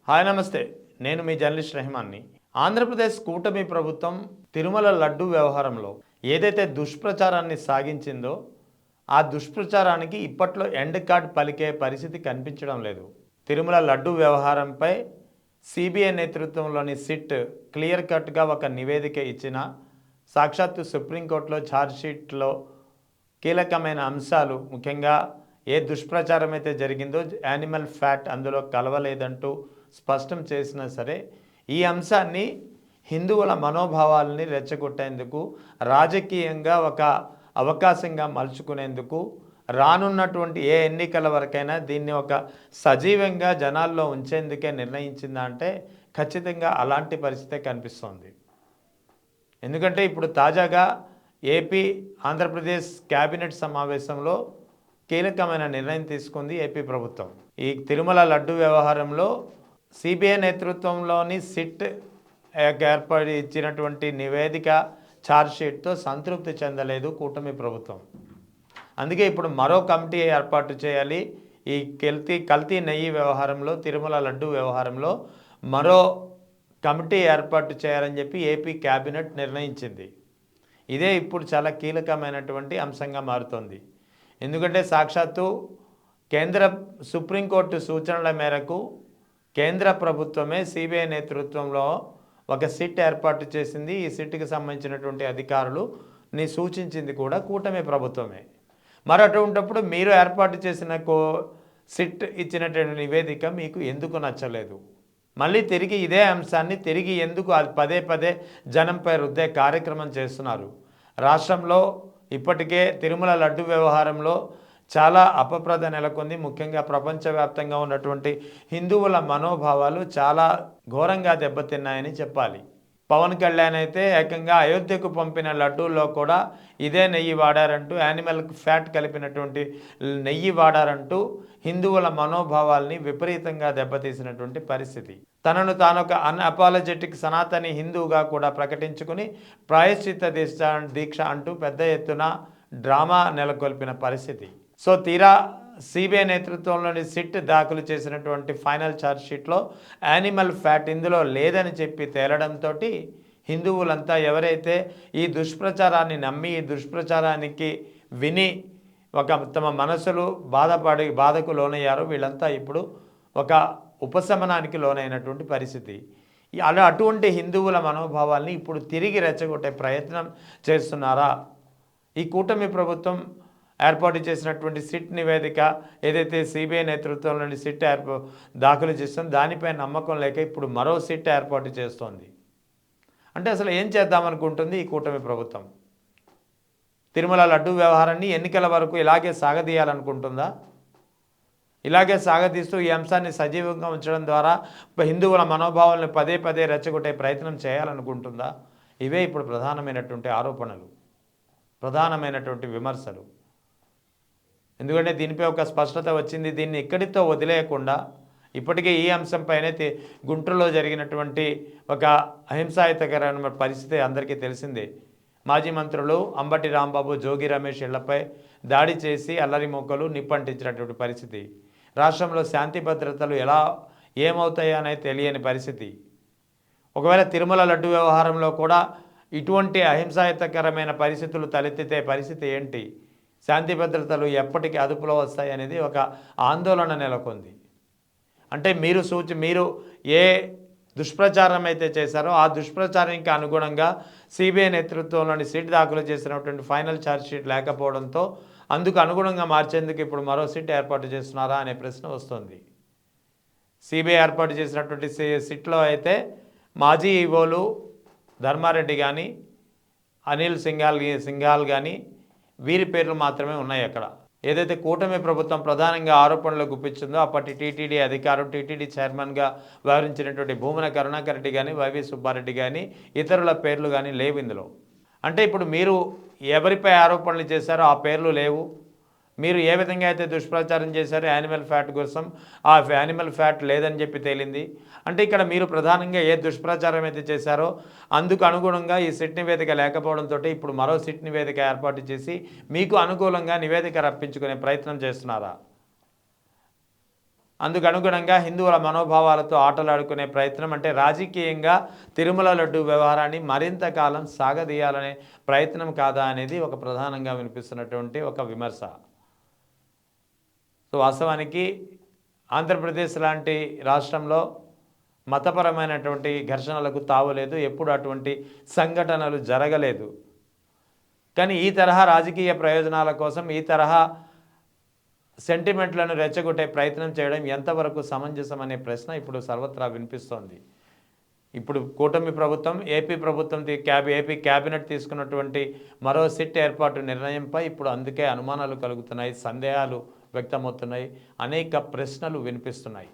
Hi నమస్తే, నేను మీ journalist రెహమాన్ని. Andhra Pradesh కూటమి ప్రభుత్వం తిరుమల లడ్డు వ్యవహారంలో ఏదైతే దుష్ప్రచారాన్ని సాగించిందో ఆ దుష్ప్రచారానికి ఇప్పట్లో ఎండ్ కార్డ్ పలికే పరిస్థితి కనిపించడం లేదు. తిరుమల లడ్డు వ్యవహారంపై సిబిఐ నేతృత్వంలోని సిట్ క్లియర్ కట్గా ఒక నివేదిక ఇచ్చిన సాక్షాత్తు సుప్రీంకోర్టులో ఛార్జ్షీట్లో కీలకమైన అంశాలు, ముఖ్యంగా ఏ దుష్ప్రచారం అయితే జరిగిందో యానిమల్ ఫ్యాట్ అందులో కలవలేదంటూ స్పష్టం చేసినా సరే ఈ అంశాన్ని హిందువుల మనోభావాలని రెచ్చగొట్టేందుకు, రాజకీయంగా ఒక అవకాశంగా మలుచుకునేందుకు రానున్నటువంటి ఏ ఎన్నికల వరకైనా దీన్ని ఒక సజీవంగా జనాల్లో ఉంచేందుకే నిర్ణయించిందా అంటే ఖచ్చితంగా అలాంటి పరిస్థితే కనిపిస్తోంది. ఎందుకంటే ఇప్పుడు తాజాగా ఏపీ ఆంధ్రప్రదేశ్ క్యాబినెట్ సమావేశంలో కీలకమైన నిర్ణయం తీసుకుంది ఏపీ ప్రభుత్వం. ఈ తిరుమల లడ్డు వ్యవహారంలో సిబిఐ నేతృత్వంలోని సిట్ ఏర్పడి ఇచ్చినటువంటి నివేదిక ఛార్జ్షీట్తో సంతృప్తి చెందలేదు కూటమి ప్రభుత్వం. అందుకే ఇప్పుడు మరో కమిటీ ఏర్పాటు చేయాలి. ఈ కల్తీ నెయ్యి వ్యవహారంలో, తిరుమల లడ్డు వ్యవహారంలో మరో కమిటీ ఏర్పాటు చేయాలని చెప్పి ఏపీ క్యాబినెట్ నిర్ణయించింది. ఇదే ఇప్పుడు చాలా కీలకమైనటువంటి అంశంగా మారుతోంది. ఎందుకంటే సాక్షాత్తు సుప్రీంకోర్టు సూచనల మేరకు కేంద్ర ప్రభుత్వమే సిబిఐ నేతృత్వంలో ఒక సిట్ ఏర్పాటు చేసింది. ఈ సిట్కి సంబంధించినటువంటి అధికారులని సూచించింది కూడా కూటమి ప్రభుత్వమే. మరి అటువంటిప్పుడు మీరు ఏర్పాటు చేసిన సిట్ ఇచ్చినటువంటి నివేదిక మీకు ఎందుకు నచ్చలేదు? మళ్ళీ తిరిగి ఇదే అంశాన్ని ఎందుకు పదే పదే జనంపై రుద్దే కార్యక్రమం చేస్తున్నారు? రాష్ట్రంలో ఇప్పటికే తిరుమల లడ్డు వ్యవహారంలో చాలా అపప్రద నెలకొంది. ముఖ్యంగా ప్రపంచవ్యాప్తంగా ఉన్నటువంటి హిందువుల మనోభావాలు చాలా ఘోరంగా దెబ్బతిన్నాయని చెప్పాలి. పవన్ కళ్యాణ్ అయితే ఏకంగా అయోధ్యకు పంపిన లడ్డూల్లో కూడా ఇదే నెయ్యి వాడారంటూ, యానిమల్ ఫ్యాట్ కలిపినటువంటి నెయ్యి వాడారంటూ హిందువుల మనోభావాల్ని విపరీతంగా దెబ్బతీసినటువంటి పరిస్థితి. తనను తానొక అన్అపాలజెటిక్ సనాతని హిందువుగా కూడా ప్రకటించుకుని ప్రాయశ్చిత్త దీక్ష అంటూ పెద్ద ఎత్తున డ్రామా నెలకొల్పిన పరిస్థితి. సో తీరా సిబిఐ నేతృత్వంలోని సిట్ దాఖలు చేసినటువంటి ఫైనల్ ఛార్జ్షీట్లో యానిమల్ ఫ్యాట్ ఇందులో లేదని చెప్పి తేలడంతో హిందువులంతా ఎవరైతే ఈ దుష్ప్రచారాన్ని నమ్మి, ఈ దుష్ప్రచారానికి విని తమ మనసులు బాధకు లోనయ్యారో వీళ్ళంతా ఇప్పుడు ఒక ఉపశమనానికి లోనైనటువంటి పరిస్థితి. అటువంటి హిందువుల మనోభావాల్ని ఇప్పుడు తిరిగి రెచ్చగొట్టే ప్రయత్నం చేస్తున్నారా? ఈ కూటమి ప్రభుత్వం ఏర్పాటు చేసినటువంటి సిట్ నివేదిక ఏదైతే సిబిఐ నేతృత్వంలోని సిట్ దాఖలు చేస్తుందో దానిపై నమ్మకం లేక ఇప్పుడు మరో సిట్ ఏర్పాటు చేస్తోంది. అంటే అసలు ఏం చేద్దామనుకుంటుంది ఈ కూటమి ప్రభుత్వం? తిరుమల లడ్డు వ్యవహారాన్ని ఎన్నికల వరకు ఇలాగే సాగదీయాలనుకుంటుందా? ఇలాగే సాగదీస్తూ ఈ అంశాన్ని సజీవంగా ఉంచడం ద్వారా హిందువుల మనోభావాలను పదే పదే రెచ్చగొట్టే ప్రయత్నం చేయాలనుకుంటుందా? ఇవే ఇప్పుడు ప్రధానమైనటువంటి ఆరోపణలు, ప్రధానమైనటువంటి విమర్శలు. ఎందుకంటే దీనిపై ఒక స్పష్టత వచ్చింది. దీన్ని ఇక్కడితో వదిలేయకుండా ఇప్పటికే ఈ అంశంపైనే గుంటూరులో జరిగినటువంటి ఒక అహింసాయుతకరమైన పరిస్థితి అందరికీ తెలిసిందే. మాజీ మంత్రులు అంబటి రాంబాబు, జోగి రమేష్ ఇళ్లపై దాడి చేసి అల్లరి మొక్కలు నిప్పంటించినటువంటి పరిస్థితి. రాష్ట్రంలో శాంతి భద్రతలు ఏమవుతాయో అనేది తెలియని పరిస్థితి. ఒకవేళ తిరుమల లడ్డు వ్యవహారంలో కూడా ఇటువంటి అహింసాయుతకరమైన పరిస్థితులు తలెత్తితే పరిస్థితి ఏంటి? శాంతి భద్రతలు ఎప్పటికీ అదుపులో వస్తాయి అనేది ఒక ఆందోళన నెలకొంది. అంటే మీరు ఏ దుష్ప్రచారం అయితే చేశారో ఆ దుష్ప్రచారానికి అనుగుణంగా సిబిఐ నేతృత్వంలోని సిట్ దాఖలు చేసినటువంటి ఫైనల్ ఛార్జ్షీట్ లేకపోవడంతో అందుకు అనుగుణంగా మార్చేందుకు ఇప్పుడు మరో సిట్ ఏర్పాటు చేస్తున్నారా అనే ప్రశ్న వస్తుంది. సిబిఐ ఏర్పాటు చేసినటువంటి సిట్లో అయితే మాజీ ఈవోలు ధర్మారెడ్డి కానీ, అనిల్ సింఘాల్ కానీ వీరి పేర్లు మాత్రమే ఉన్నాయి. అక్కడ ఏదైతే కూటమి ప్రభుత్వం ప్రధానంగా ఆరోపణలు గుప్పించిందో అప్పటి టీటీడీ అధికారులు, టీటీడీ చైర్మన్గా వ్యవహరించినటువంటి భూమన కరుణాకర్ రెడ్డి కానీ, వైవి సుబ్బారెడ్డి కానీ, ఇతరుల పేర్లు కానీ లేవు ఇందులో. అంటే ఇప్పుడు మీరు ఎవరిపై ఆరోపణలు చేశారో ఆ పేర్లు లేవు. మీరు ఏ విధంగా అయితే దుష్ప్రచారం చేశారో యానిమల్ ఫ్యాట్ కోసం, ఆ యానిమల్ ఫ్యాట్ లేదని చెప్పి తేలింది. అంటే ఇక్కడ మీరు ప్రధానంగా ఏ దుష్ప్రచారం అయితే చేశారో అందుకు అనుగుణంగా ఈ సిట్ నివేదిక లేకపోవడంతో ఇప్పుడు మరో సిట్ నివేదిక ఏర్పాటు చేసి మీకు అనుకూలంగా నివేదిక రప్పించుకునే ప్రయత్నం చేస్తున్నారా? అందుకు అనుగుణంగా హిందువుల మనోభావాలతో ఆటలాడుకునే ప్రయత్నం, అంటే రాజకీయంగా తిరుమల లడ్డు వ్యవహారాన్ని మరింత కాలం సాగదీయాలనే ప్రయత్నం కాదా అనేది ఒక ప్రధానంగా వినిపిస్తున్నటువంటి ఒక విమర్శ. సో వాస్తవానికి ఆంధ్రప్రదేశ్ లాంటి రాష్ట్రంలో మతపరమైనటువంటి ఘర్షణలకు తావులేదు, ఎప్పుడు అటువంటి సంఘటనలు జరగలేదు. కానీ ఈ తరహా రాజకీయ ప్రయోజనాల కోసం ఈ తరహా సెంటిమెంట్లను రెచ్చగొట్టే ప్రయత్నం చేయడం ఎంతవరకు సమంజసం అనే ప్రశ్న ఇప్పుడు సర్వత్రా వినిపిస్తోంది. ఇప్పుడు కూటమి ప్రభుత్వం, ఏపీ ప్రభుత్వం ఏపీ క్యాబినెట్ తీసుకున్నటువంటి మరో సిట్ ఏర్పాటు నిర్ణయంపై ఇప్పుడు అందుకే అనుమానాలు కలుగుతున్నాయి, సందేహాలు వ్యక్తమవుతున్నాయి, అనేక ప్రశ్నలు వినిపిస్తున్నాయి.